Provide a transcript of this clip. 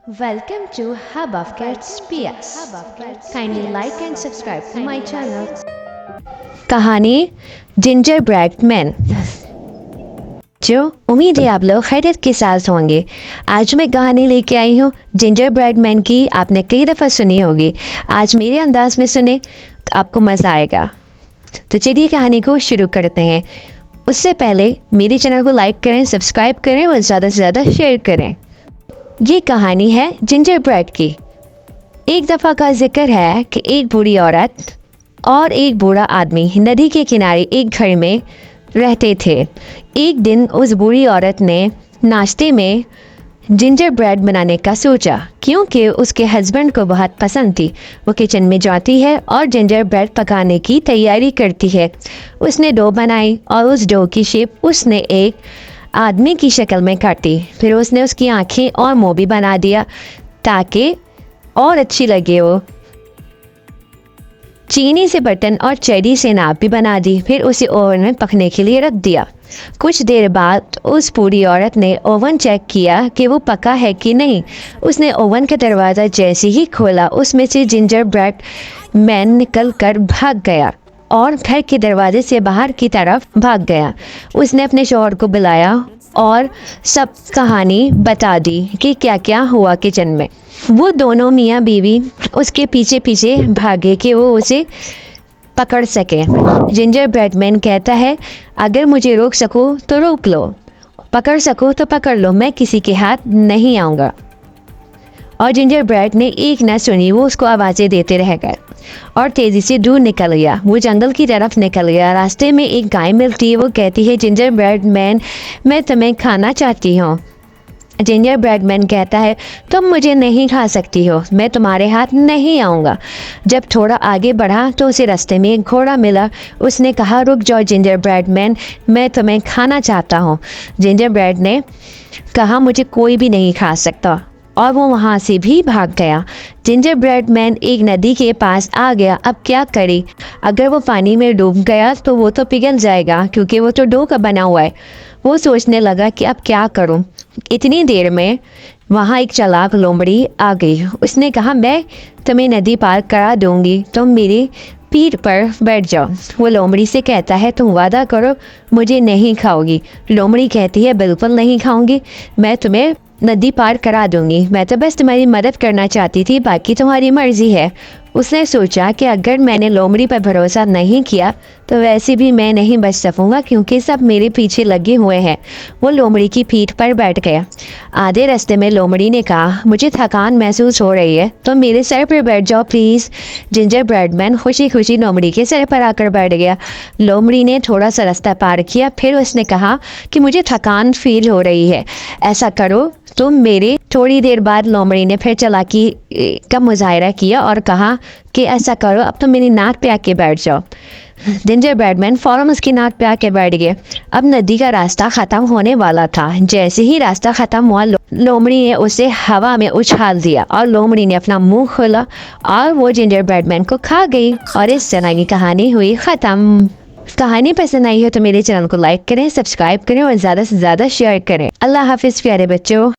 Welcome to Hub of Kids PS. Kindly like and subscribe to my channel. कहानी ginger bread man. जो उम्मीद है आप लोग खैरियत के साथ होंगे। आज मैं कहानी लेके आई हूँ जिंजर ब्रेड मैन की। आपने कई दफ़ा सुनी होगी, आज मेरे अंदाज में सुने तो आपको मज़ा आएगा। तो चलिए कहानी को शुरू करते हैं। उससे पहले मेरे चैनल को लाइक करें, सब्सक्राइब करें और ज़्यादा से ज़्यादा शेयर करें। ये कहानी है जिंजर ब्रेड की। एक दफ़ा का जिक्र है कि एक बूढ़ी औरत और एक बूढ़ा आदमी नदी के किनारे एक घर में रहते थे। एक दिन उस बूढ़ी औरत ने नाश्ते में जिंजर ब्रेड बनाने का सोचा, क्योंकि उसके हस्बैंड को बहुत पसंद थी। वो किचन में जाती है और जिंजर ब्रेड पकाने की तैयारी करती है। उसने डो बनाई और उस डो की शेप उसने एक आदमी की शक्ल में काटी। फिर उसने उसकी आंखें और मुंह भी बना दिया ताकि और अच्छी लगे। वो चीनी से बटन और चेरी से नाप भी बना दी। फिर उसे ओवन में पकने के लिए रख दिया। कुछ देर बाद उस बूढ़ी औरत ने ओवन चेक किया कि वो पका है कि नहीं। उसने ओवन का दरवाज़ा जैसे ही खोला, उसमें से जिंजर ब्रेड मैन निकल कर भाग गया और घर के दरवाजे से बाहर की तरफ भाग गया। उसने अपने शौहर को बुलाया और सब कहानी बता दी कि क्या क्या हुआ किचन में। वो दोनों मियाँ बीवी उसके पीछे पीछे भागे कि वो उसे पकड़ सके। जिंजर ब्रेड मैन कहता है, अगर मुझे रोक सको तो रोक लो, पकड़ सको तो पकड़ लो, मैं किसी के हाथ नहीं आऊँगा। और जिंजर ब्रेड ने एक न सुनी, वो उसको आवाज़ें देते रह गए और तेज़ी से दूर निकल गया। वो जंगल की तरफ निकल गया। रास्ते में एक गाय मिलती है। वो कहती है, जिंजर ब्रेड मैन, मैं तुम्हें खाना चाहती हूँ। जिंजर ब्रेड मैन कहता है, तुम मुझे नहीं खा सकती हो, मैं तुम्हारे हाथ नहीं आऊँगा। जब थोड़ा आगे बढ़ा तो उसे रास्ते में एक घोड़ा मिला। उसने कहा, रुक जाओ जिंजर ब्रेड मैन, मैं तुम्हें खाना चाहता हूँ। जिंजर ब्रेड ने कहा, मुझे कोई भी नहीं खा सकता, और वो वहाँ से भी भाग गया। जिंजर ब्रेड मैन एक नदी के पास आ गया। अब क्या करे? अगर वो पानी में डूब गया तो वो तो पिघल जाएगा, क्योंकि वो तो डो का बना हुआ है। वो सोचने लगा कि अब क्या करूं। इतनी देर में वहाँ एक चालाक लोमड़ी आ गई। उसने कहा, मैं तुम्हें नदी पार करा दूंगी, तुम मेरी पीठ पर बैठ जाओ। वो लोमड़ी से कहता है, तुम वादा करो मुझे नहीं खाओगी। लोमड़ी कहती है, बिल्कुल नहीं खाऊंगी, मैं तुम्हें नदी पार करा दूंगी, मैं तो बस तुम्हारी मदद करना चाहती थी, बाकी तुम्हारी मर्जी है। उसने सोचा कि अगर मैंने लोमड़ी पर भरोसा नहीं किया तो वैसे भी मैं नहीं बच सकूंगा, क्योंकि सब मेरे पीछे लगे हुए हैं। वो लोमड़ी की पीठ पर बैठ गया। आधे रास्ते में लोमड़ी ने कहा, मुझे थकान महसूस हो रही है, तो मेरे सर पर बैठ जाओ प्लीज़। जिंजर ब्रेड मैन खुशी खुशी लोमड़ी के सर पर आकर बैठ गया। लोमड़ी ने थोड़ा सा रास्ता पार किया। फिर उसने कहा कि मुझे थकान फील हो रही है, ऐसा करो तुम मेरे। थोड़ी देर बाद लोमड़ी ने फिर चालाकी का मुजाहरा किया और कहा कि ऐसा करो, अब तुम मेरी नाक पे आके बैठ जाओ। जिंजर ब्रेड मैन फौरन उसकी नाक पे आके बैठ गए। अब नदी का रास्ता ख़त्म होने वाला था। जैसे ही रास्ता ख़त्म हुआ, लोमड़ी ने उसे हवा में उछाल दिया और लोमड़ी ने अपना मुंह खोला और वो जिंजर ब्रेड मैन को खा गई। और इस तरह की कहानी हुई ख़त्म। कहानी पसंद आई हो तो मेरे चैनल को लाइक करें, सब्सक्राइब करें और ज़्यादा से ज़्यादा शेयर करें। अल्लाह हाफिज़ प्यारे बच्चों।